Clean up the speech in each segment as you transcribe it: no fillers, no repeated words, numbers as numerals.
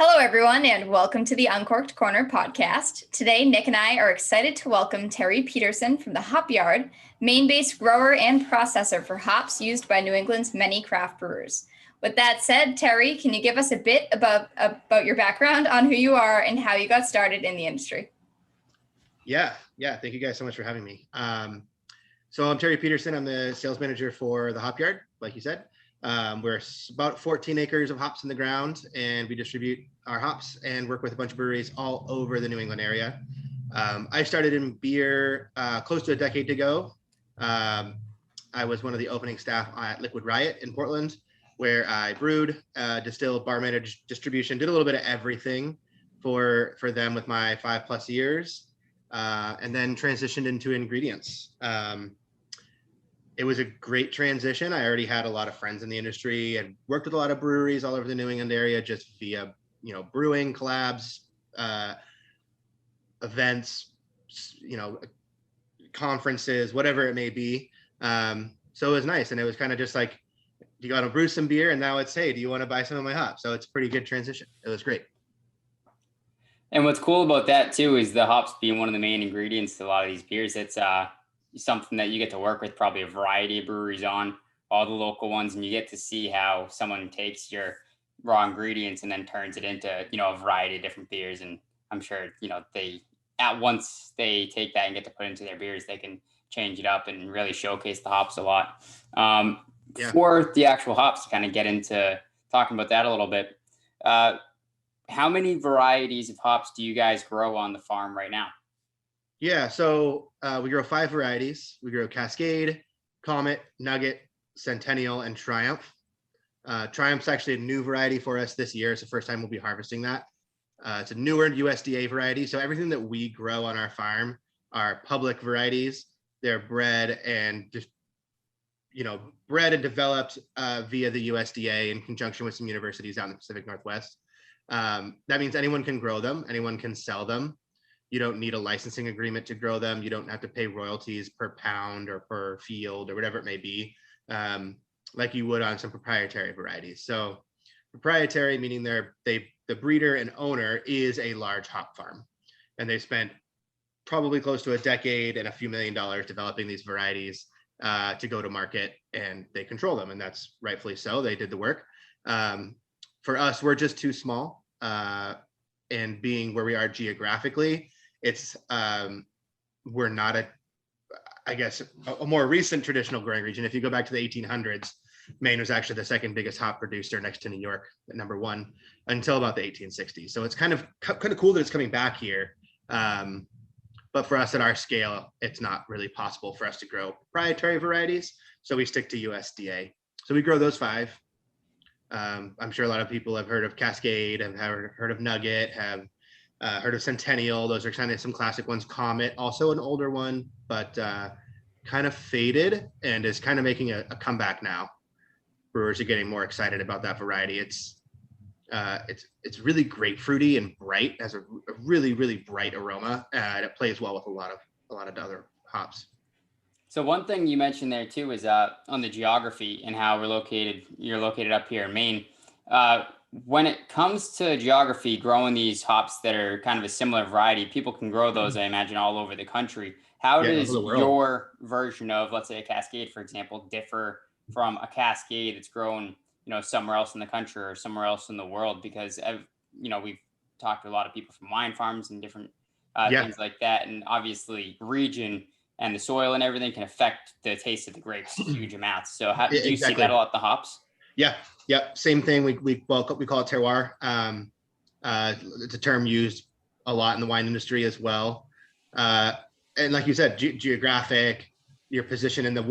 Hello, everyone, and welcome to the Uncorked Corner podcast. Today, Nick and I are excited to welcome Terry Peterson from the Hop Yard, Maine-based grower and processor for hops used by New England's many craft brewers. With that said, Terry, can you give us a bit about your background on who you are and how you got started in the industry? Yeah. Thank you guys so much for having me. So I'm Terry Peterson. I'm the sales manager for the Hop Yard, like you said. We're about 14 acres of hops in the ground, and we distribute our hops and work with a bunch of breweries all over the New England area. I started in beer close to a decade ago. I was one of the opening staff at Liquid Riot in Portland, where I brewed, distilled, bar managed, distribution, did a little bit of everything for them with my 5+ years, and then transitioned into ingredients. It was a great transition. I already had a lot of friends in the industry and worked with a lot of breweries all over the New England area, just via, brewing collabs, events, conferences, whatever it may be. So it was nice. And it was kind of just like, you got to brew some beer, and now it's, hey, do you want to buy some of my hops? So it's a pretty good transition. It was great. And what's cool about that too is the hops being one of the main ingredients to a lot of these beers. It's something that you get to work with probably a variety of breweries on, all the local ones, and you get to see how someone takes your raw ingredients and then turns it into a variety of different beers. And I'm sure once they take that and get to put into their beers, they can change it up and really showcase the hops a lot. For the actual hops, to kind of get into talking about that a little bit, how many varieties of hops do you guys grow on the farm right now? Yeah, so we grow 5 varieties. We grow Cascade, Comet, Nugget, Centennial, and Triumph. Triumph's actually a new variety for us this year. It's the first time we'll be harvesting that. It's a newer USDA variety. So everything that we grow on our farm are public varieties. They're bred and developed via the USDA in conjunction with some universities out in the Pacific Northwest. That means anyone can grow them. Anyone can sell them. You don't need a licensing agreement to grow them. You don't have to pay royalties per pound or per field or whatever it may be, like you would on some proprietary varieties. So proprietary, meaning the breeder and owner is a large hop farm, and they spent probably close to a decade and a few $1 million developing these varieties to go to market, and they control them, and that's rightfully so. They did the work. For us, we're just too small, and being where we are geographically, it's we're not a more recent traditional growing region. If you go back to the 1800s, Maine was actually the second biggest hop producer next to New York at number 1 until about the 1860s. So it's kind of cool that it's coming back here. But for us at our scale, it's not really possible for us to grow proprietary varieties. So we stick to USDA. So we grow those 5. I'm sure a lot of people have heard of Cascade, have heard of Nugget, have heard of Centennial. Those are kind of some classic ones. Comet, also an older one, but kind of faded and is kind of making a comeback now. Brewers are getting more excited about that variety. It's really grapefruity and bright, has a really, really bright aroma, and it plays well with a lot of other hops. So one thing you mentioned there too is on the geography and how you're located up here in Maine. When it comes to geography, growing these hops that are kind of a similar variety, people can grow those, I imagine, all over the country. How does your version of, let's say, a Cascade, for example, differ from a Cascade that's grown, somewhere else in the country or somewhere else in the world? Because we've talked to a lot of people from wine farms and different things like that, and obviously region and the soil and everything can affect the taste of the grapes huge amounts. So how do you see that a lot, the hops? Yeah. Same thing. We call it terroir. It's a term used a lot in the wine industry as well. And like you said, geographic, your position in the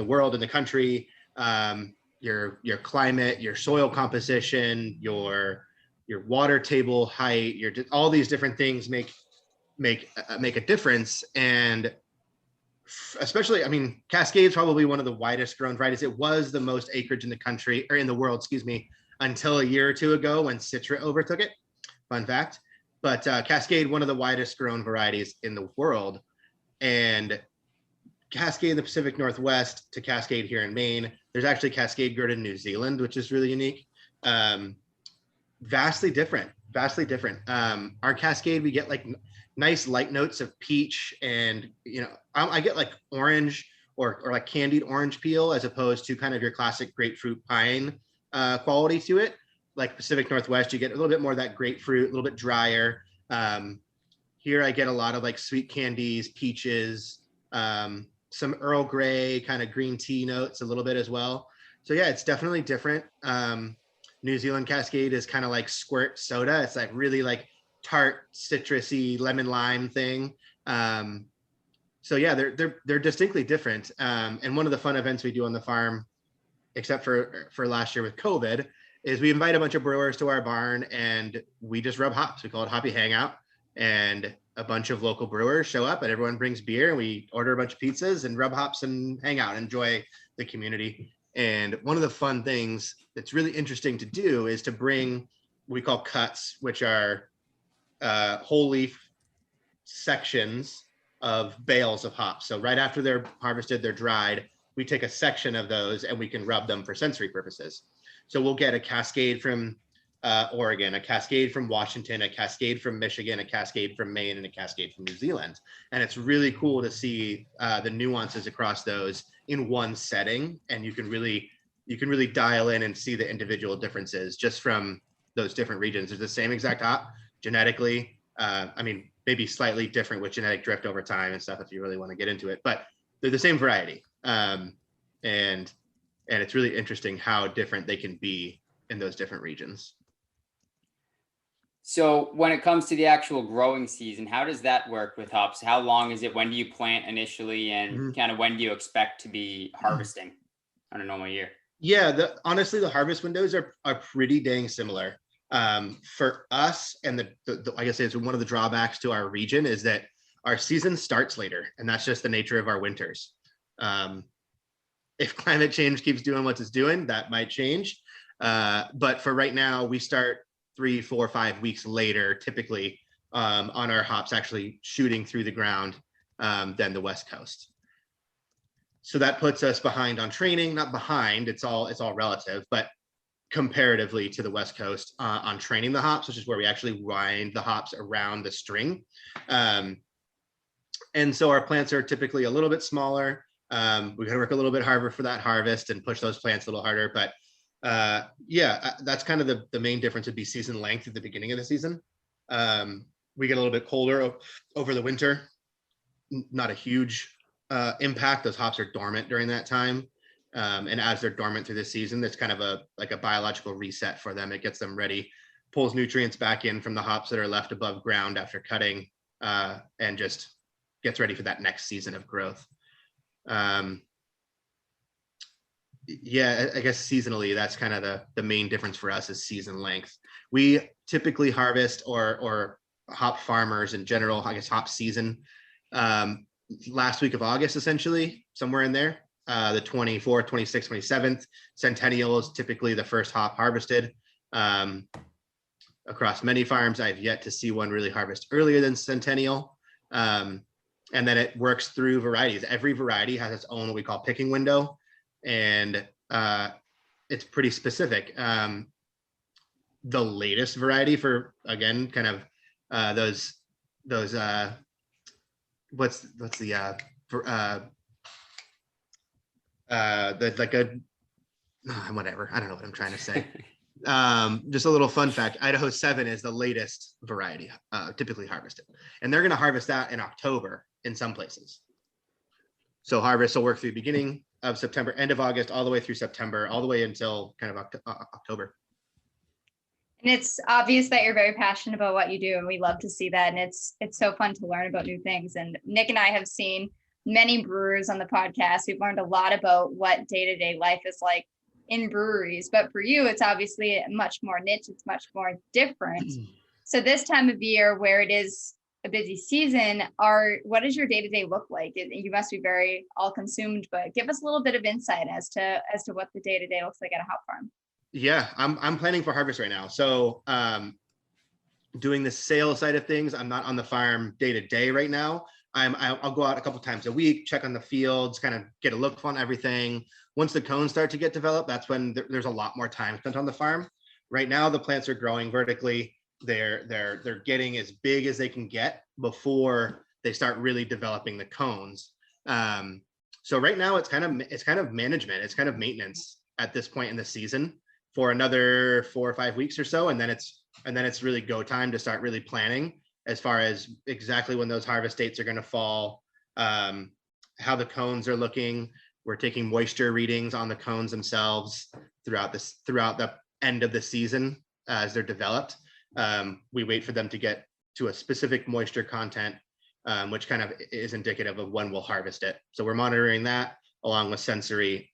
world, in the country, your climate, your soil composition, your water table height, all these different things make a difference. And especially, Cascade is probably one of the widest grown varieties. It was the most acreage in the country, or in the world, until a year or two ago when Citra overtook it. Fun fact. But Cascade, one of the widest grown varieties in the world. And Cascade in the Pacific Northwest to Cascade here in Maine. There's actually Cascade grown in New Zealand, which is really unique. Vastly different. Our Cascade, we get like nice light notes of peach, and I get like orange or like candied orange peel, as opposed to kind of your classic grapefruit pine quality to it. Like Pacific Northwest, you get a little bit more of that grapefruit, a little bit drier. Here I get a lot of like sweet candies, peaches, some Earl Grey kind of green tea notes a little bit as well. So yeah, it's definitely different. New Zealand Cascade is kind of like squirt soda. It's like really like tart, citrusy, lemon lime thing. So yeah, they're distinctly different. And one of the fun events we do on the farm, except for last year with COVID, is we invite a bunch of brewers to our barn and we just rub hops. We call it Hoppy Hangout, and a bunch of local brewers show up and everyone brings beer and we order a bunch of pizzas and rub hops and hang out, enjoy the community. And one of the fun things that's really interesting to do is to bring what we call cuts, which are whole leaf sections of bales of hops. So right after they're harvested, they're dried, we take a section of those and we can rub them for sensory purposes. So we'll get a Cascade from Oregon, a Cascade from Washington, a Cascade from Michigan, a Cascade from Maine, and a Cascade from New Zealand. And it's really cool to see the nuances across those in one setting. And you can really dial in and see the individual differences just from those different regions. They're the same exact hop genetically. Maybe slightly different with genetic drift over time and stuff, if you really want to get into it, but they're the same variety. And it's really interesting how different they can be in those different regions. So when it comes to the actual growing season, how does that work with hops? How long is it? When do you plant initially, and kind of when do you expect to be harvesting on a normal year? Yeah, honestly, the harvest windows are pretty dang similar. For us, and I guess it's one of the drawbacks to our region is that our season starts later, and that's just the nature of our winters. If climate change keeps doing what it's doing, that might change. But for right now, we start 3, 4, 5 weeks later, typically, on our hops actually shooting through the ground than the West Coast. So that puts us behind on training. Not behind, it's all relative, but comparatively to the West Coast on training the hops, which is where we actually wind the hops around the string. And so our plants are typically a little bit smaller. We got to work a little bit harder for that harvest and push those plants a little harder. But that's kind of the main difference would be season length at the beginning of the season. We get a little bit colder over the winter. Not a huge impact. Those hops are dormant during that time. And as they're dormant through the season, it's kind of a biological reset for them. It gets them ready, pulls nutrients back in from the hops that are left above ground after cutting, and just gets ready for that next season of growth. Yeah, I guess seasonally, that's kind of the main difference for us is season length. We typically harvest or hop farmers in general, I guess hop season, last week of August, essentially, somewhere in there. The 24th, 26th, 27th. Centennial is typically the first hop harvested. Across many farms, I've yet to see one really harvest earlier than Centennial. And then it works through varieties. Every variety has its own what we call picking window, and it's pretty specific. The latest variety for, again, kind of those what's the like a whatever, I don't know what I'm trying to say. Just a little fun fact, Idaho 7 is the latest variety typically harvested, and they're going to harvest that in October in some places. So harvest will work through the beginning of September, end of August, all the way through September, all the way until kind of October. And it's obvious that you're very passionate about what you do, and we love to see that. And it's so fun to learn about new things. And Nick and I have seen many brewers on the podcast. We've learned a lot about what day-to-day life is like in breweries. But for you, it's obviously much more niche. It's much more different. So this time of year, where it is a busy season, what does your day-to-day look like? You must be very all-consumed, but give us a little bit of insight as to what the day-to-day looks like at a hop farm. Yeah, I'm planning for harvest right now. So doing the sales side of things, I'm not on the farm day to day right now. I'll go out a couple times a week, check on the fields, kind of get a look on everything. Once the cones start to get developed, that's when there's a lot more time spent on the farm. right now the plants are growing vertically. They're getting as big as they can get before they start really developing the cones. So right now it's kind of management, it's kind of maintenance at this point in the season for another 4 or 5 weeks or so, and then it's really go time to start really planning as far as exactly when those harvest dates are going to fall, how the cones are looking. We're taking moisture readings on the cones themselves throughout the end of the season as they're developed. We wait for them to get to a specific moisture content, which kind of is indicative of when we'll harvest it. So we're monitoring that along with sensory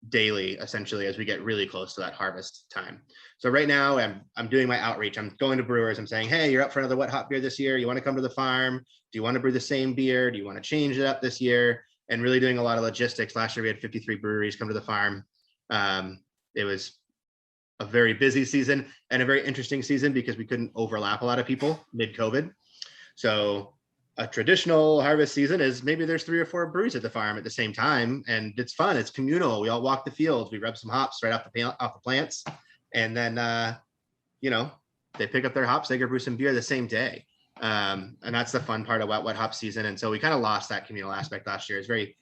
daily, essentially, as we get really close to that harvest time. So right now I'm doing my outreach. I'm going to brewers. I'm saying, hey, you're up for another wet hop beer this year. You want to come to the farm? Do you want to brew the same beer? Do you want to change it up this year? And really doing a lot of logistics. Last year we had 53 breweries come to the farm. It was a very busy season and a very interesting season because we couldn't overlap a lot of people mid-COVID. So a traditional harvest season is maybe there's 3 or 4 breweries at the farm at the same time, and it's fun. It's communal. We all walk the fields. We rub some hops right off the plants, and then they pick up their hops. They go brew some beer the same day, and that's the fun part of wet hop season. And so we kind of lost that communal aspect last year. It's very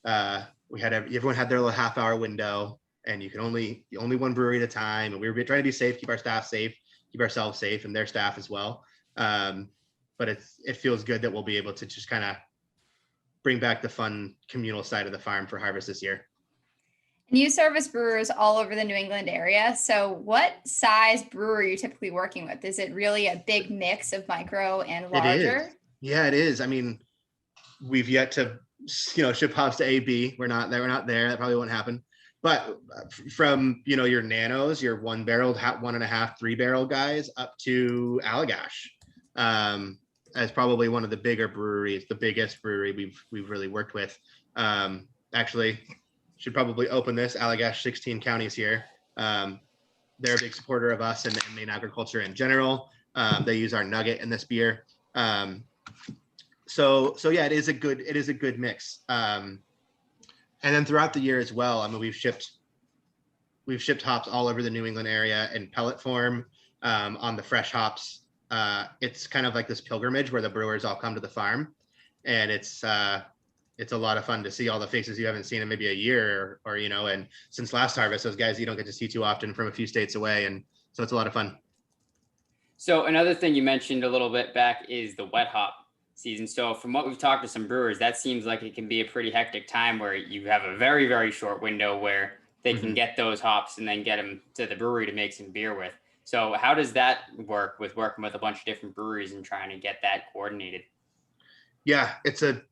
everyone had their little half-hour window, and you only one brewery at a time, and we were trying to be safe, keep our staff safe, keep ourselves safe, and their staff as well. But it feels good that we'll be able to just kind of bring back the fun communal side of the farm for harvest this year. And you service brewers all over the New England area. So what size brewer are you typically working with? Is it really a big mix of micro and larger? It is. Yeah, it is. I mean, we've yet to, ship hops to AB. We're not there. That probably won't happen. But from, your nanos, your 1 barrel, 1.5, 3 barrel guys up to Allagash. As probably one of the bigger breweries, the biggest brewery we've really worked with. Actually, should probably open this. Allagash, 16 counties here. They're a big supporter of us and Maine agriculture in general. They use our nugget in this beer. So yeah, it is a good mix. And then throughout the year as well, I mean, we've shipped hops all over the New England area in pellet form, on the fresh hops. It's kind of like this pilgrimage where the brewers all come to the farm, and it's a lot of fun to see all the faces you haven't seen in maybe a year or and since last harvest, those guys you don't get to see too often from a few states away. And so it's a lot of fun. So another thing you mentioned a little bit back is the wet hop season. So from what we've talked to some brewers, that seems like it can be a pretty hectic time where you have a very, very short window where they can get those hops and then get them to the brewery to make some beer with. So how does that work with working with a bunch of different breweries and trying to get that coordinated? Yeah, it's a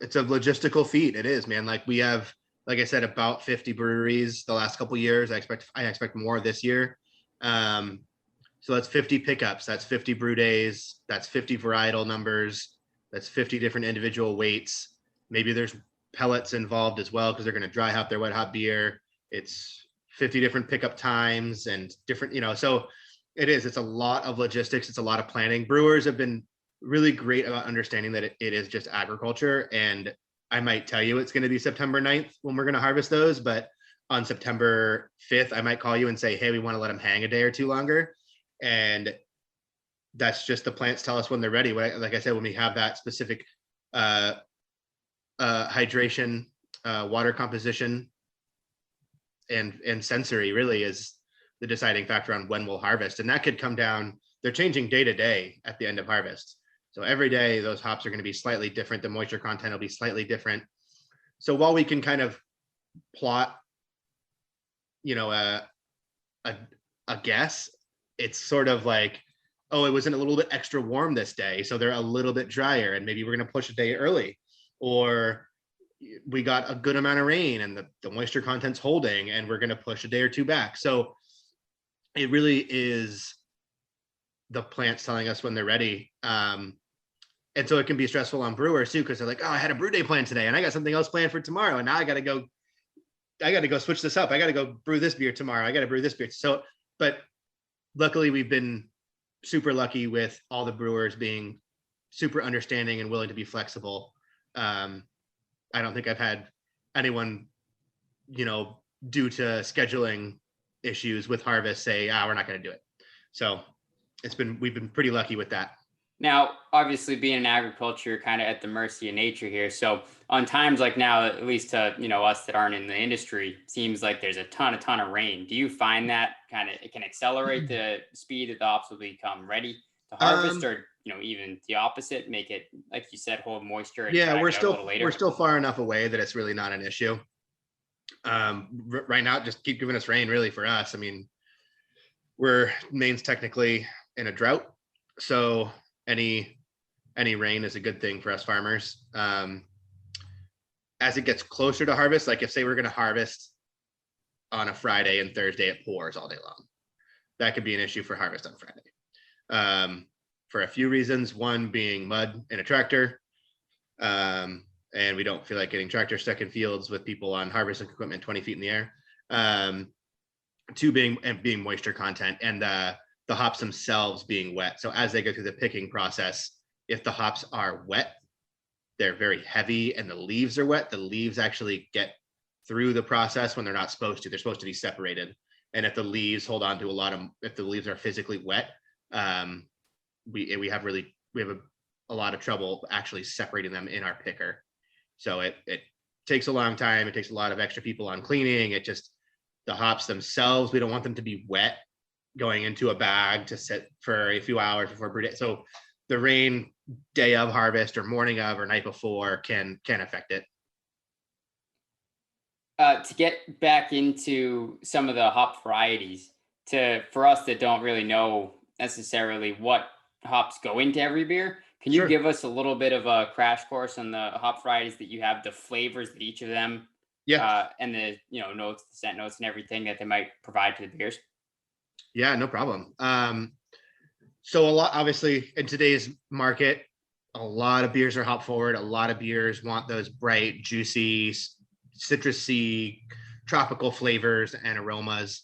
logistical feat. It is, man. Like we have, like I said, about 50 breweries the last couple of years. I expect more this year. So that's 50 pickups. That's 50 brew days. That's 50 varietal numbers. That's 50 different individual weights. Maybe there's pellets involved as well because they're going to dry hop their wet hop beer. It's 50 different pickup times and different, so it's a lot of logistics. It's a lot of planning. Brewers have been really great about understanding that it is just agriculture. And I might tell you it's going to be September 9th when we're going to harvest those, but on September 5th, I might call you and say, hey, we want to let them hang a day or two longer. And that's just the plants tell us when they're ready. Like I said, when we have that specific hydration, water composition, and sensory really is the deciding factor on when we'll harvest. And that could come down, they're changing day to day at the end of harvest. So every day those hops are going to be slightly different. The moisture content will be slightly different. So while we can kind of plot, a guess, it's sort of like, oh, it wasn't a little bit extra warm this day, so they're a little bit drier and maybe we're going to push a day early, or we got a good amount of rain and the moisture content's holding and we're going to push a day or two back. So it really is the plants telling us when they're ready. And so it can be stressful on brewers too, because they're like, oh, I had a brew day planned today and I got something else planned for tomorrow. And now I got to go switch this up. I got to go brew this beer tomorrow. I got to brew this beer. So, but luckily we've been super lucky with all the brewers being super understanding and willing to be flexible. I don't think I've had anyone, due to scheduling issues with harvest say, we're not going to do it. So we've been pretty lucky with that. Now, obviously, being in agriculture, kind of at the mercy of nature here. So, on times like now, at least to us that aren't in the industry, seems like there's a ton of rain. Do you find that kind of it can accelerate the speed that the hops will become ready to harvest, or even the opposite, make it, like you said, hold moisture? And yeah, we're still far enough away that it's really not an issue. Right now, just keep giving us rain, really, for us. I mean, Maine's technically in a drought, so any rain is a good thing for us farmers. As it gets closer to harvest, like if say we're going to harvest on a Friday and Thursday, it pours all day long. That could be an issue for harvest on Friday. For a few reasons, one being mud in a tractor. And we don't feel like getting tractors stuck in fields with people on harvesting equipment 20 feet in the air. Two being moisture content, and the hops themselves being wet. So as they go through the picking process, if the hops are wet, they're very heavy, and the leaves are wet. The leaves actually get through the process when they're not supposed to. They're supposed to be separated. And if the leaves hold on to if the leaves are physically wet, we have a lot of trouble actually separating them in our picker. So it takes a long time. It takes a lot of extra people on cleaning. The hops themselves, we don't want them to be wet going into a bag to sit for a few hours before brewing. So the rain day of harvest or morning of or night before can affect it. To get back into some of the hop varieties, for us that don't really know necessarily what hops go into every beer, can you give us a little bit of a crash course on the hop varieties that you have, the flavors that each of them, and the notes, the scent notes, and everything that they might provide to the beers? Yeah, no problem. So a lot, obviously, in today's market, a lot of beers are hop forward. A lot of beers want those bright, juicy, citrusy, tropical flavors and aromas.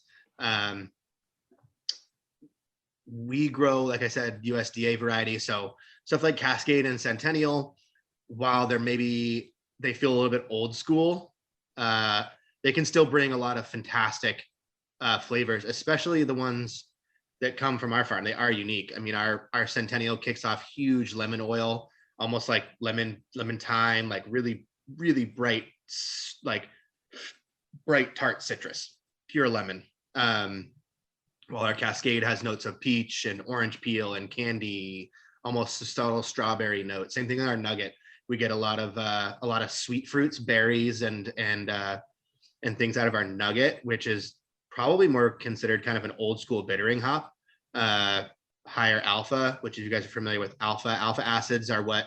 We grow, like I said, USDA variety. So stuff like Cascade and Centennial, while they feel a little bit old school, they can still bring a lot of fantastic flavors, especially the ones that come from our farm. They are unique. I mean, our Centennial kicks off huge lemon oil, almost like lemon thyme, like really, really bright, like bright tart citrus, pure lemon. While our Cascade has notes of peach and orange peel and candy, almost a subtle strawberry note. Same thing in our Nugget. We get a lot of sweet fruits, berries, and things out of our Nugget, which is probably more considered kind of an old school bittering hop. Higher alpha, which if you guys are familiar with alpha acids are what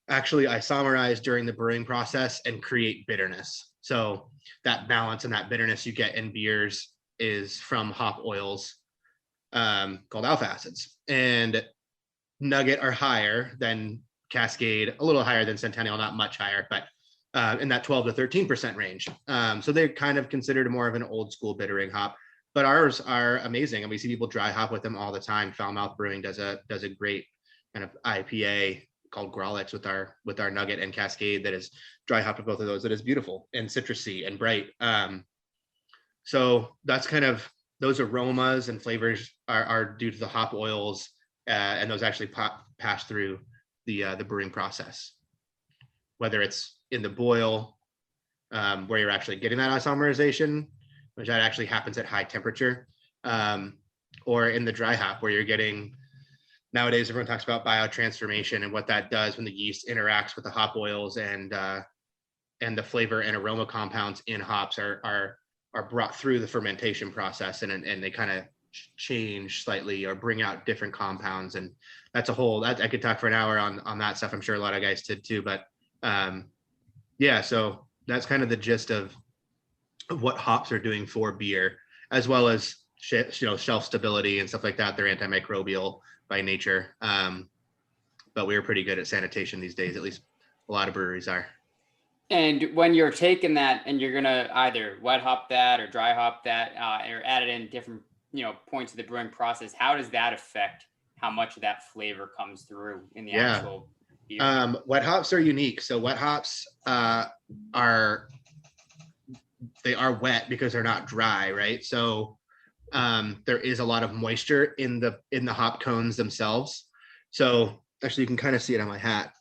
actually isomerize during the brewing process and create bitterness. So that balance and that bitterness you get in beers is from hop oils called alpha acids. And Nugget are higher than Cascade, a little higher than Centennial, not much higher, but in that 12 to 13% range. So they're kind of considered more of an old school bittering hop, but ours are amazing. And we see people dry hop with them all the time. Foulmouth Brewing does a great kind of IPA called Grolix with our Nugget and Cascade that is dry hopped with both of those. That is beautiful and citrusy and bright. So that's kind of, those aromas and flavors are due to the hop oils, and those actually pass through the brewing process, whether it's in the boil where you're actually getting that isomerization, which that actually happens at high temperature, or in the dry hop where you're getting, nowadays everyone talks about biotransformation and what that does when the yeast interacts with the hop oils, and the flavor and aroma compounds in hops are brought through the fermentation process, and they kind of change slightly or bring out different compounds. And that's I could talk for an hour on that stuff. I'm sure a lot of guys did too, but yeah, so that's kind of the gist of what hops are doing for beer, as well as shelf stability and stuff like that. They're antimicrobial by nature, but we're pretty good at sanitation these days. At least a lot of breweries are. And when you're taking that and you're gonna either wet hop that or dry hop that, or add it in different points of the brewing process, how does that affect how much of that flavor comes through in the actual beer? Wet hops are unique. So wet hops are wet because they're not dry, right? So there is a lot of moisture in the hop cones themselves. So actually you can kind of see it on my hat.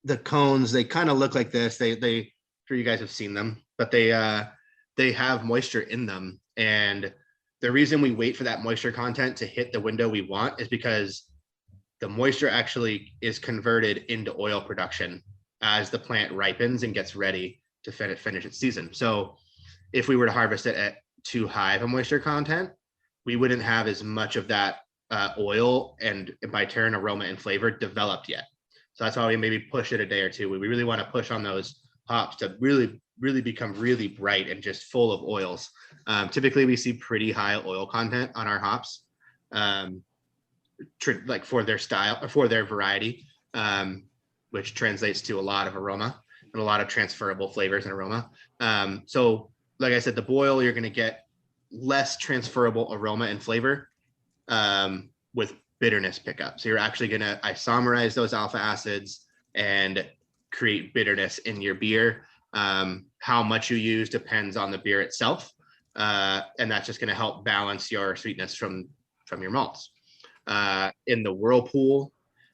The cones, they kind of look like this. They sure you guys have seen them, but they have moisture in them. And the reason we wait for that moisture content to hit the window we want is because the moisture actually is converted into oil production as the plant ripens and gets ready to finish its season. So if we were to harvest it at too high of a moisture content, we wouldn't have as much of that oil and by turn aroma and flavor developed yet. So that's why we maybe push it a day or two. We really want to push on those hops to really become really bright and just full of oils. Typically we see pretty high oil content on our hops, like for their style or for their variety, which translates to a lot of aroma and a lot of transferable flavors and aroma. So like I said, the boil, you're going to get less transferable aroma and flavor with bitterness pickup. So you're actually going to isomerize those alpha acids and create bitterness in your beer. How much you use depends on the beer itself. And that's just going to help balance your sweetness from your malts. In the whirlpool,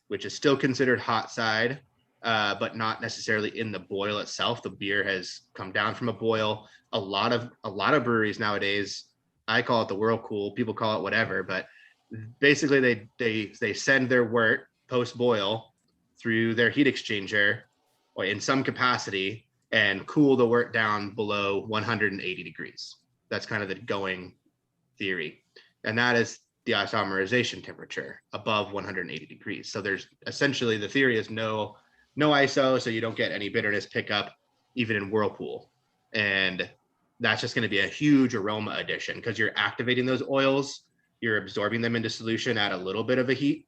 which is still considered hot side, but not necessarily in the boil itself. The beer has come down from a boil. A lot of breweries nowadays, I call it the whirlpool. People call it whatever, but basically they send their wort post boil through their heat exchanger or in some capacity and cool the wort down below 180 degrees. That's kind of the going theory, and that is the isomerization temperature above 180 degrees. So there's essentially, the theory is no ISO, so you don't get any bitterness pickup even in whirlpool. And that's just going to be a huge aroma addition because you're activating those oils, you're absorbing them into solution at a little bit of heat.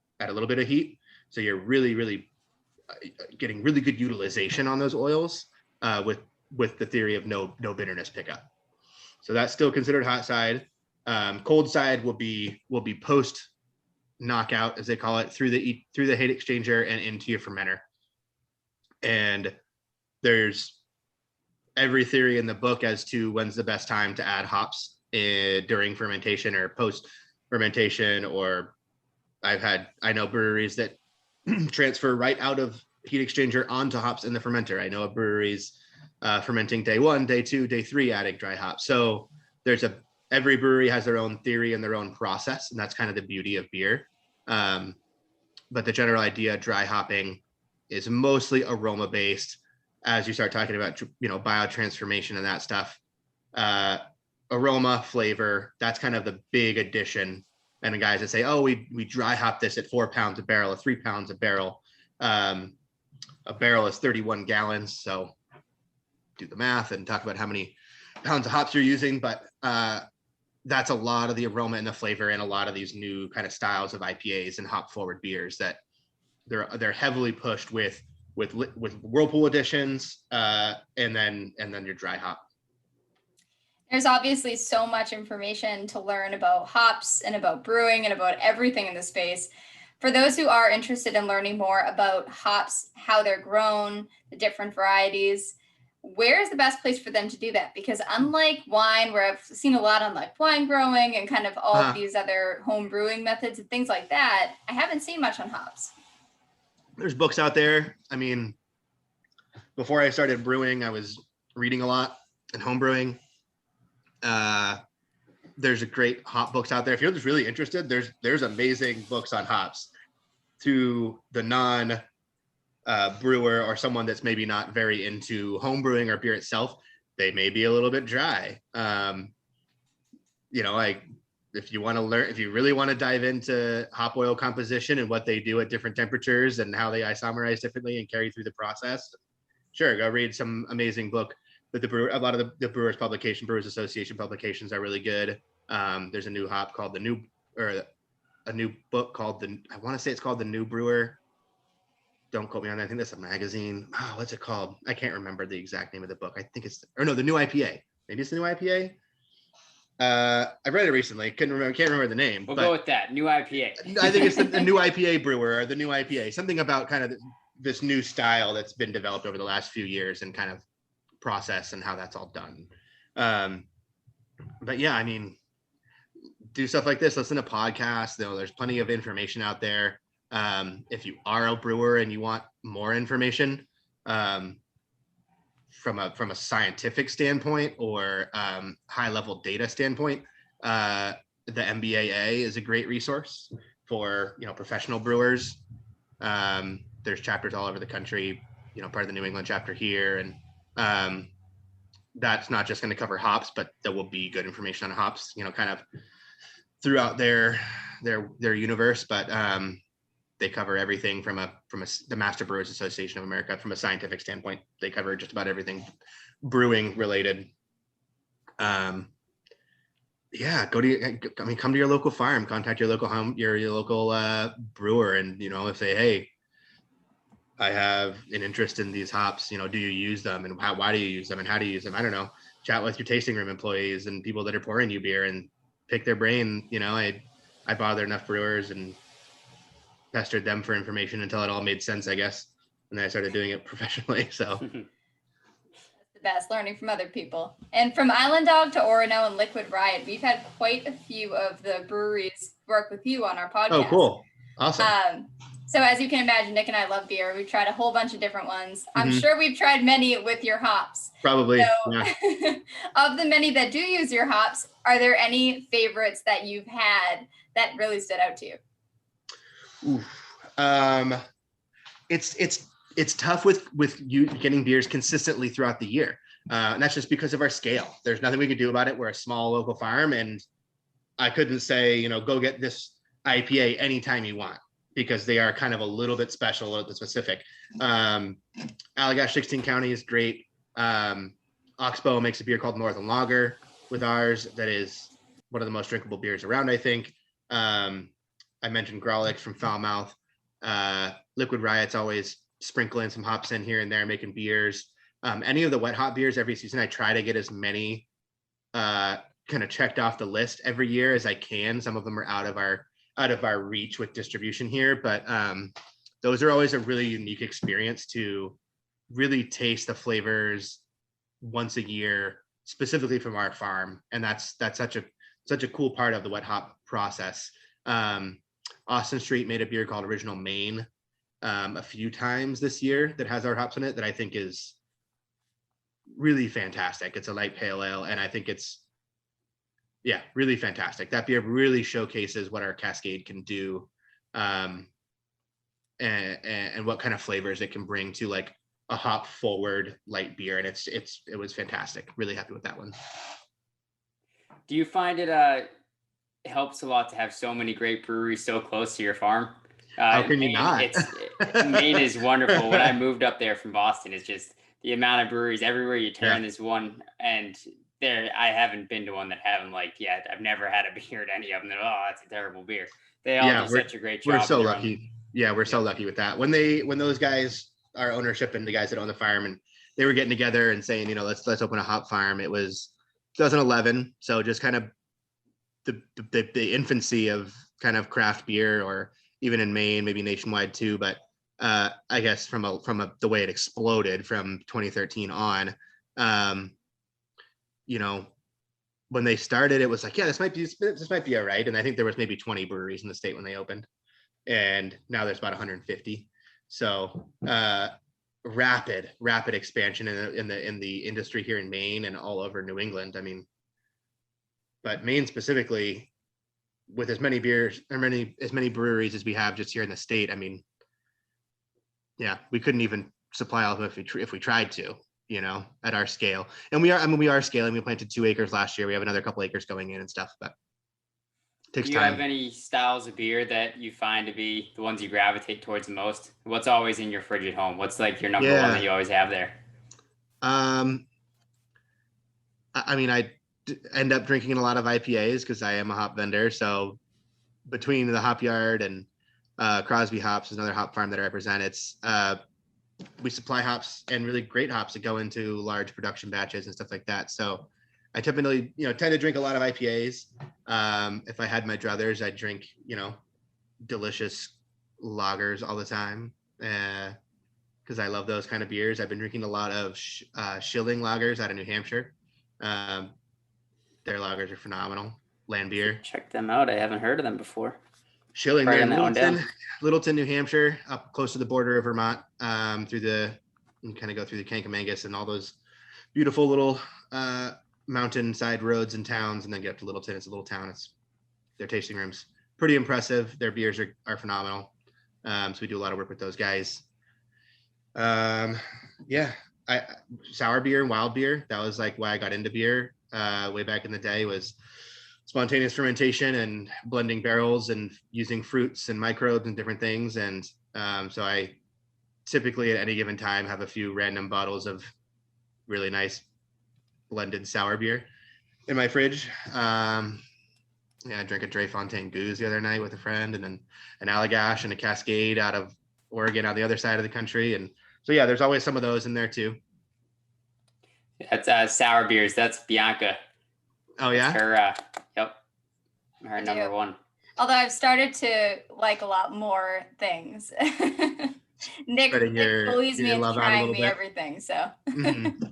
So you're really getting really good utilization on those oils with the theory of no bitterness pickup. So that's still considered hot side. Cold side will be post knockout, as they call it, through the heat exchanger and into your fermenter. And there's every theory in the book as to when's the best time to add hops during fermentation or post fermentation. Or I know breweries that transfer right out of heat exchanger onto hops in the fermenter. I know of breweries fermenting day 1, day 2, day 3, adding dry hops. So every brewery has their own theory and their own process, and that's kind of the beauty of beer. But the general idea, dry hopping, is mostly aroma based. As you start talking about, biotransformation and that stuff, aroma, flavor, that's kind of the big addition. And the guys that say, oh, we dry hop this at 4 pounds a barrel, or 3 pounds a barrel. A barrel is 31 gallons. So do the math and talk about how many pounds of hops you're using. But that's a lot of the aroma and the flavor and a lot of these new kind of styles of IPAs and hop forward beers that they're heavily pushed with whirlpool additions and then your dry hop. There's obviously so much information to learn about hops and about brewing and about everything in the space. For those who are interested in learning more about hops, how they're grown, the different varieties, where is the best place for them to do that? Because unlike wine, where I've seen a lot on like wine growing and kind of all of these other home brewing methods and things like that, I haven't seen much on hops. There's books out there. I mean, before I started brewing, I was reading a lot and home brewing. There's a great hop books out there. If you're just really interested, there's amazing books on hops. To the non brewer or someone that's maybe not very into home brewing or beer itself, they may be a little bit dry. If you want to learn, if you really want to dive into hop oil composition and what they do at different temperatures and how they isomerize differently and carry through the process, sure, go read some amazing book. But a lot of the Brewers Association publications are really good. There's a new hop called a new book called I want to say it's called The New Brewer. Don't quote me on that. I think that's a magazine. Oh, what's it called? I can't remember the exact name of the book. I think The New IPA. Maybe it's The New IPA. I read it recently. Can't remember the name. We'll go with that. New IPA. I think it's the New IPA Brewer or The New IPA. Something about kind of this new style that's been developed over the last few years and kind of process and how that's all done. But yeah, I mean, do stuff like this. Listen to podcasts. There's plenty of information out there. If you are a brewer and you want more information from a scientific standpoint or high level data standpoint, the MBAA is a great resource for professional brewers. There's chapters all over the country. Part of the New England chapter here, and that's not just going to cover hops, but there will be good information on hops, kind of throughout their universe. But they cover everything from the Master Brewers Association of America. From a scientific standpoint, they cover just about everything brewing related. Yeah, come to your local farm, contact your local your local brewer, and say, hey, I have an interest in these hops. Do you use them, and why do you use them, and how do you use them? I don't know. Chat with your tasting room employees and people that are pouring you beer and pick their brain. I bothered enough brewers and pestered them for information until it all made sense, I guess. And then I started doing it professionally. So that's the best, learning from other people. And from Island Dog to Orono and Liquid Riot, we've had quite a few of the breweries work with you on our podcast. Oh, cool. Awesome. So as you can imagine, Nick and I love beer. We've tried a whole bunch of different ones. I'm Mhm. sure we've tried many with your hops. Probably. So, Yeah. of the many that do use your hops, are there any favorites that you've had that really stood out to you? Oof. It's tough with you getting beers consistently throughout the year. And that's just because of our scale. There's nothing we could do about it. We're a small local farm, and I couldn't say, go get this IPA anytime you want, because they are kind of a little bit special, a little bit specific. Allagash 16 County is great. Oxbow makes a beer called Northern Lager with ours that is one of the most drinkable beers around, I think. I mentioned Growlix from Foulmouth. Liquid Riot's always sprinkling some hops in here and there, making beers. Any of the wet hop beers every season, I try to get as many kind of checked off the list every year as I can. Some of them are out of our reach with distribution here, but those are always a really unique experience to really taste the flavors once a year, specifically from our farm. And that's such a cool part of the wet hop process. Austin Street made a beer called Original Maine a few times this year that has our hops in it that I think is really fantastic. It's a light pale ale, and I think it's really fantastic. That beer really showcases what our Cascade can do, and what kind of flavors it can bring to like a hop forward light beer. And it was fantastic. Really happy with that one. Do you find it helps a lot to have so many great breweries so close to your farm? How can you not? Maine is wonderful. When I moved up there from Boston, it's just the amount of breweries everywhere you turn. There's one, and I haven't been to one that haven't liked yet. I've never had a beer at any of them that, oh, that's a terrible beer. They all do such a great job. We're so lucky. We're so lucky with that. When those guys, our ownership and the guys that own the farm, and they were getting together and saying, let's open a hop farm. It was 2011, so just kind of the infancy of kind of craft beer, or even in Maine, maybe nationwide too. But I guess from the way it exploded from 2013 on, when they started, it was like, this might be all right. And I think there was maybe 20 breweries in the state when they opened, and now there's about 150. So rapid expansion in the industry here in Maine and all over New England. I mean, but Maine specifically, with as many beers or as many breweries as we have just here in the state, I mean, we couldn't even supply all of them if we tried to, at our scale. And we are scaling. We planted 2 acres last year. We have another couple acres going in and stuff, but it takes time. Do you have any styles of beer that you find to be the ones you gravitate towards the most? What's always in your fridge at home? What's like your number one that you always have there? I mean, I end up drinking a lot of IPAs because I am a hop vendor. So between the Hop Yard and Crosby Hops is another hop farm that I represent. It's we supply hops, and really great hops that go into large production batches and stuff like that. So I typically, tend to drink a lot of IPAs. If I had my druthers, I'd drink, delicious lagers all the time, because I love those kind of beers. I've been drinking a lot of Schilling lagers out of New Hampshire. Their lagers are phenomenal. land beer. Check them out. I haven't heard of them before. Chilling Writing there in that one down. Littleton, New Hampshire, up close to the border of Vermont, you kind of go through the Kankamangas and all those beautiful little mountainside roads and towns, and then get up to Littleton. It's a little town. It's their tasting rooms. Pretty impressive. Their beers are phenomenal. So we do a lot of work with those guys. Sour beer and wild beer. That was like why I got into beer way back in the day, was spontaneous fermentation and blending barrels and using fruits and microbes and different things. And so I typically at any given time have a few random bottles of really nice blended sour beer in my fridge. I drank a Dre Fontaine Goose the other night with a friend, and then an Allagash and a Cascade out of Oregon on the other side of the country. And so, yeah, there's always some of those in there too. That's sour beers. That's Bianca. Oh yeah. That's her, her number one. Although I've started to like a lot more things. Nick bullies me into trying me everything. So. Mm-hmm.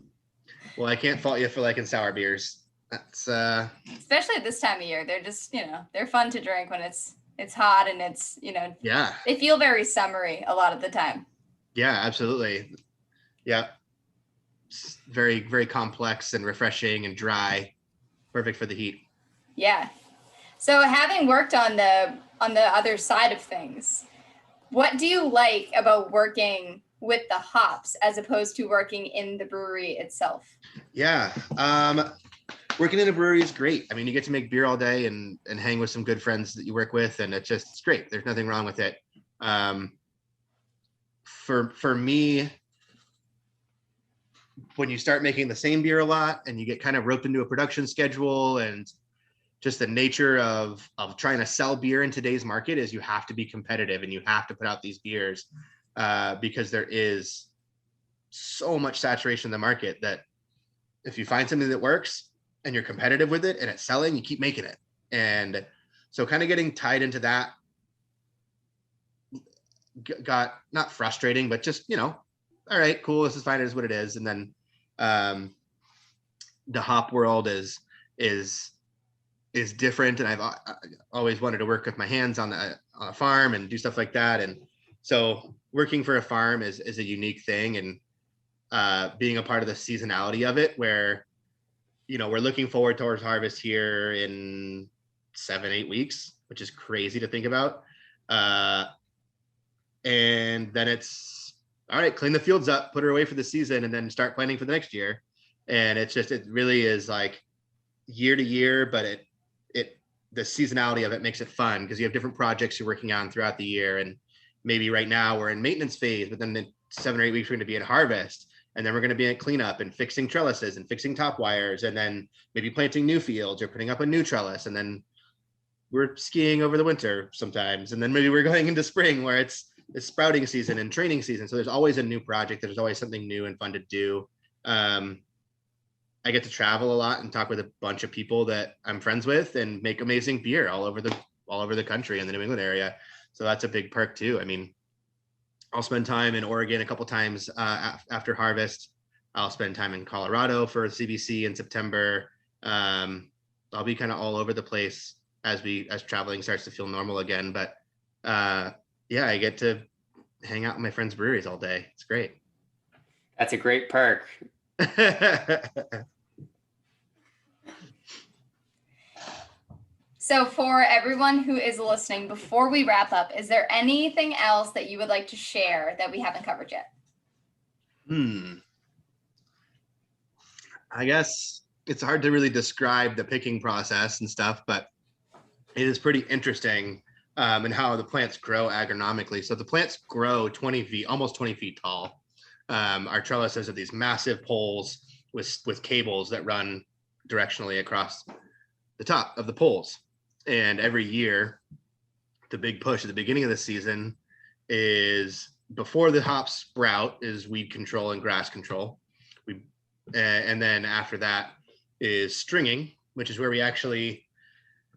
Well, I can't fault you for liking sour beers. That's especially at this time of year. They're just, they're fun to drink when it's hot and it's, yeah. They feel very summery a lot of the time. Yeah, absolutely. Yeah. It's very, very complex and refreshing and dry. Perfect for the heat. Yeah. So having worked on the other side of things, what do you like about working with the hops as opposed to working in the brewery itself? Yeah. Working in a brewery is great. I mean, you get to make beer all day and hang with some good friends that you work with, and it's great. There's nothing wrong with it. For me, when you start making the same beer a lot and you get kind of roped into a production schedule, and just the nature of trying to sell beer in today's market is you have to be competitive and you have to put out these beers because there is so much saturation in the market that if you find something that works and you're competitive with it and it's selling, you keep making it. And so kind of getting tied into that got not frustrating, but just, all right, cool. This is fine. It is what it is. And then the hop world is different. And I've always wanted to work with my hands on a farm and do stuff like that. And so working for a farm is a unique thing. And being a part of the seasonality of it, where we're looking forward towards harvest here in 7-8 weeks, which is crazy to think about. And then it's all right, clean the fields up, put her away for the season, and then start planning for the next year. And it really is like year to year, but the seasonality of it makes it fun because you have different projects you're working on throughout the year. And maybe right now we're in maintenance phase, but then in 7 or 8 weeks, we're going to be in harvest. And then we're going to be at cleanup and fixing trellises and fixing top wires, and then maybe planting new fields or putting up a new trellis. And then we're skiing over the winter sometimes. And then maybe we're going into spring where it's sprouting season and training season. So there's always a new project. There's always something new and fun to do. I get to travel a lot and talk with a bunch of people that I'm friends with and make amazing beer all over the country in the New England area. So that's a big perk too. I mean, I'll spend time in Oregon a couple times after harvest. I'll spend time in Colorado for CBC in September. I'll be kind of all over the place as traveling starts to feel normal again. But I get to hang out in my friends' breweries all day. It's great. That's a great perk. So for everyone who is listening, before we wrap up, is there anything else that you would like to share that we haven't covered yet? I guess it's hard to really describe the picking process and stuff, but it is pretty interesting and how the plants grow agronomically. So the plants grow 20 feet, almost 20 feet tall. Our trellises are these massive poles with cables that run directionally across the top of the poles. And every year, the big push at the beginning of the season is before the hops sprout is weed control and grass control. And then after that is stringing, which is where we actually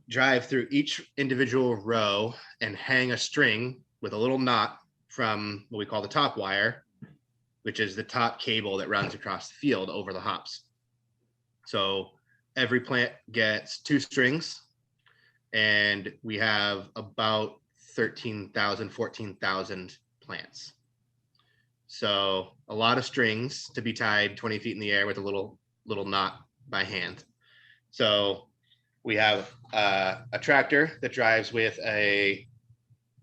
drive through each individual row and hang a string with a little knot from what we call the top wire, which is the top cable that runs across the field over the hops. So every plant gets 2 strings and we have about 13,000, 14,000 plants. So a lot of strings to be tied 20 feet in the air with a little knot by hand. So we have a tractor that drives with a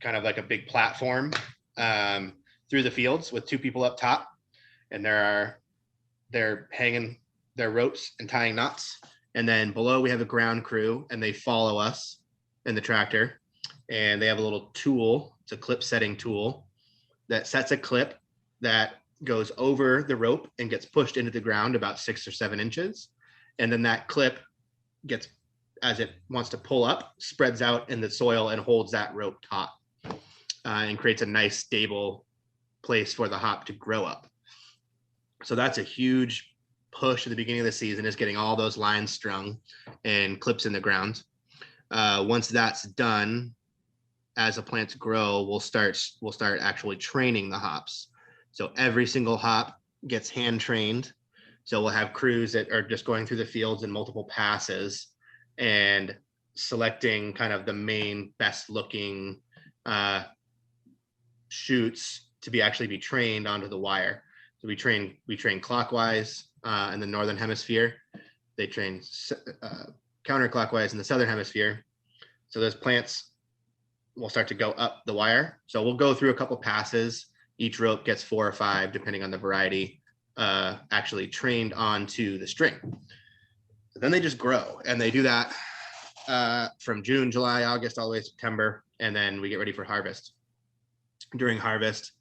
kind of like a big platform through the fields with two people up top, and they're hanging their ropes and tying knots. And then below we have a ground crew, and they follow us in the tractor, and they have a little tool. It's a clip setting tool that sets a clip that goes over the rope and gets pushed into the ground about 6 or 7 inches. And then that clip gets, as it wants to pull up, spreads out in the soil and holds that rope taut and creates a nice stable place for the hop to grow up. So that's a huge push at the beginning of the season, is getting all those lines strung and clips in the ground. Once that's done, as the plants grow, we'll start actually training the hops. So every single hop gets hand trained. So we'll have crews that are just going through the fields in multiple passes and selecting kind of the main best looking shoots to be actually be trained onto the wire. So we train clockwise in the northern hemisphere. They train counterclockwise in the southern hemisphere. So those plants will start to go up the wire. So we'll go through a couple passes. Each rope gets 4 or 5, depending on the variety, actually trained onto the string. Then they just grow, and they do that from June, July, August, all the way to September, and then we get ready for harvest. During harvest,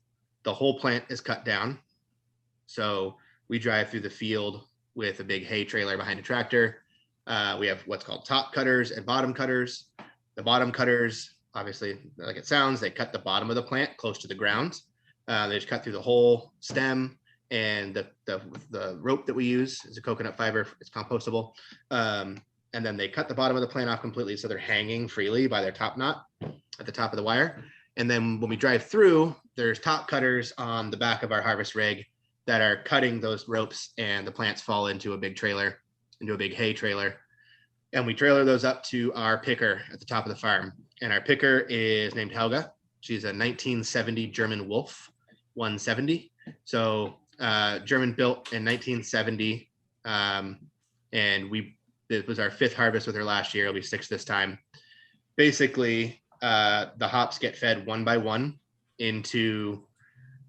the whole plant is cut down. So we drive through the field with a big hay trailer behind a tractor. We have what's called top cutters and bottom cutters. The bottom cutters, obviously, like it sounds, they cut the bottom of the plant close to the ground. They just cut through the whole stem, and the rope that we use is a coconut fiber. It's compostable. And then they cut the bottom of the plant off completely, so they're hanging freely by their top knot at the top of the wire. And then when we drive through, there's top cutters on the back of our harvest rig that are cutting those ropes, and the plants fall into a big trailer, into a big hay trailer. And we trailer those up to our picker at the top of the farm. And our picker is named Helga. She's a 1970 German Wolf 170. So German built in 1970. And it was our 5th harvest with her last year. It'll be 6th this time. Basically, the hops get fed one by one into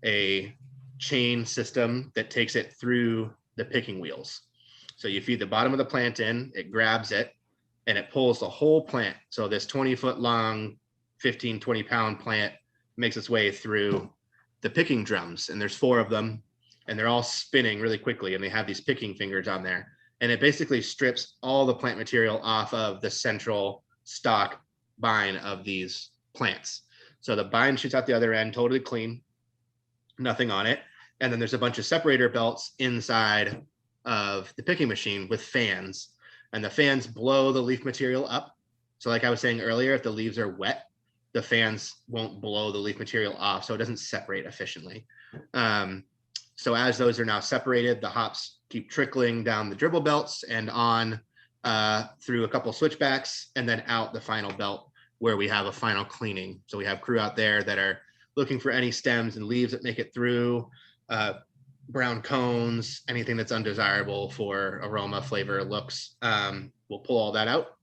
a chain system that takes it through the picking wheels. So you feed the bottom of the plant in, it grabs it, and it pulls the whole plant. So this 20-foot long, 15, 20-pound plant makes its way through the picking drums, and there's 4 of them, and they're all spinning really quickly, and they have these picking fingers on there. And it basically strips all the plant material off of the central stalk bine of these plants. So the bine shoots out the other end, totally clean, nothing on it. And then there's a bunch of separator belts inside of the picking machine with fans, and the fans blow the leaf material up. So like I was saying earlier, if the leaves are wet, the fans won't blow the leaf material off, so it doesn't separate efficiently. So as those are now separated, the hops keep trickling down the dribble belts and on through a couple switchbacks, and then out the final belt where we have a final cleaning. So we have crew out there that are looking for any stems and leaves that make it through, brown cones, anything that's undesirable for aroma, flavor, looks. We'll pull all that out.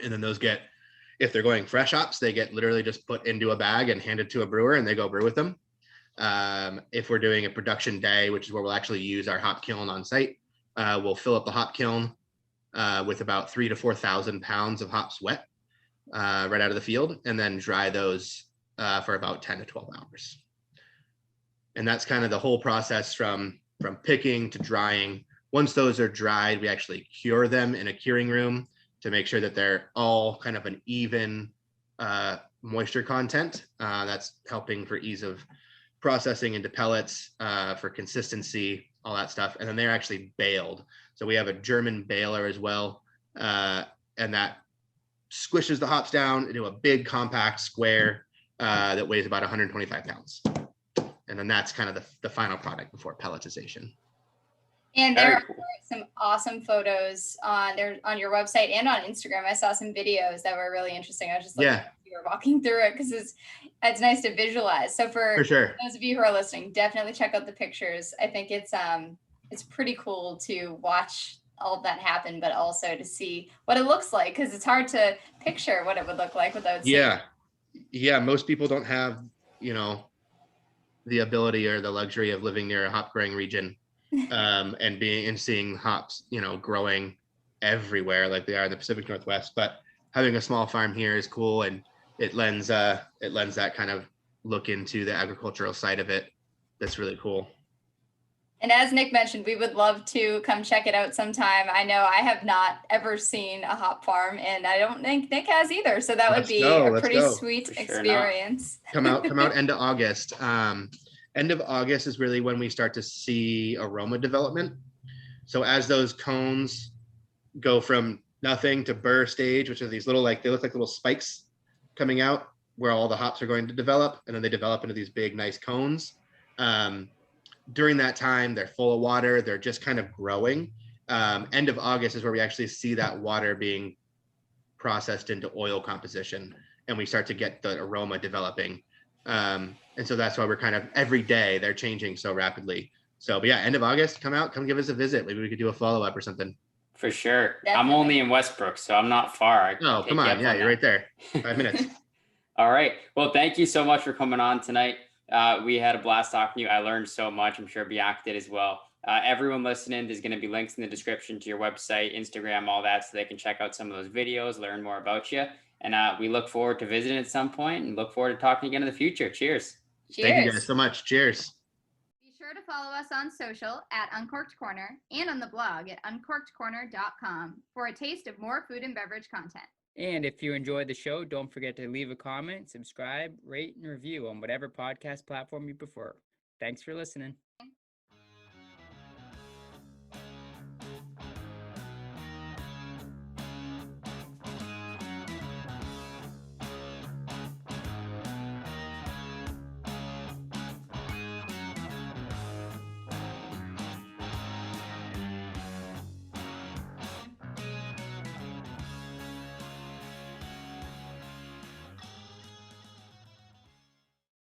And then those get, if they're going fresh hops, they get literally just put into a bag and handed to a brewer, and they go brew with them. If we're doing a production day, which is where we'll actually use our hop kiln on site, we'll fill up the hop kiln with about 3,000 to 4,000 pounds of hops wet right out of the field, and then dry those for about 10 to 12 hours. And that's kind of the whole process from picking to drying. Once those are dried, we actually cure them in a curing room to make sure that they're all kind of an even moisture content. That's helping for ease of processing into pellets, for consistency, all that stuff. And then they're actually baled. So we have a German baler as well, and that squishes the hops down into a big compact square that weighs about 125 pounds. And then that's kind of the final product before pelletization. And Very there are cool. some awesome photos on your website and on Instagram. I saw some videos that were really interesting. I was just looking Yeah, as you were walking through it because it's nice to visualize. So for for sure. those of you who are listening, definitely check out the pictures. I think it's pretty cool to watch all of that happen, but also to see what it looks like because it's hard to picture what it would look like without seeing. Yeah, most people don't have, you know, the ability or the luxury of living near a hop growing region, and seeing hops, you know, growing everywhere like they are in the Pacific Northwest. But having a small farm here is cool, and it lends that kind of look into the agricultural side of it. That's really cool. And as Nick mentioned, we would love to come check it out sometime. I know I have not ever seen a hop farm, and I don't think Nick has either. So that would be a Let's pretty go. sweet For sure not. experience. Come out end of August. End of August is really when we start to see aroma development. So as those cones go from nothing to burr stage, which are these little, like, they look like little spikes coming out where all the hops are going to develop, and then they develop into these big, nice cones. During that time, they're full of water. They're just kind of growing. End of August is where we actually see that water being processed into oil composition, and we start to get the aroma developing. And so that's why we're kind of every day they're changing so rapidly. So, but yeah, end of August, come give us a visit. Maybe we could do a follow-up or something. For sure. Definitely. I'm only in Westbrook, so I'm not far. Oh, come on. Yeah, you're right there. 5 minutes. All right. Well, thank you so much for coming on tonight. We had a blast talking to you. I learned so much. I'm sure Bianca did as well. Everyone listening, there's going to be links in the description to your website, Instagram, all that, so they can check out some of those videos, learn more about you. And we look forward to visiting at some point and look forward to talking again in the future. Cheers. Cheers. Thank you guys so much. Cheers. Be sure to follow us on social at Uncorked Corner and on the blog at uncorkedcorner.com for a taste of more food and beverage content. And if you enjoyed the show, don't forget to leave a comment, subscribe, rate, and review on whatever podcast platform you prefer. Thanks for listening.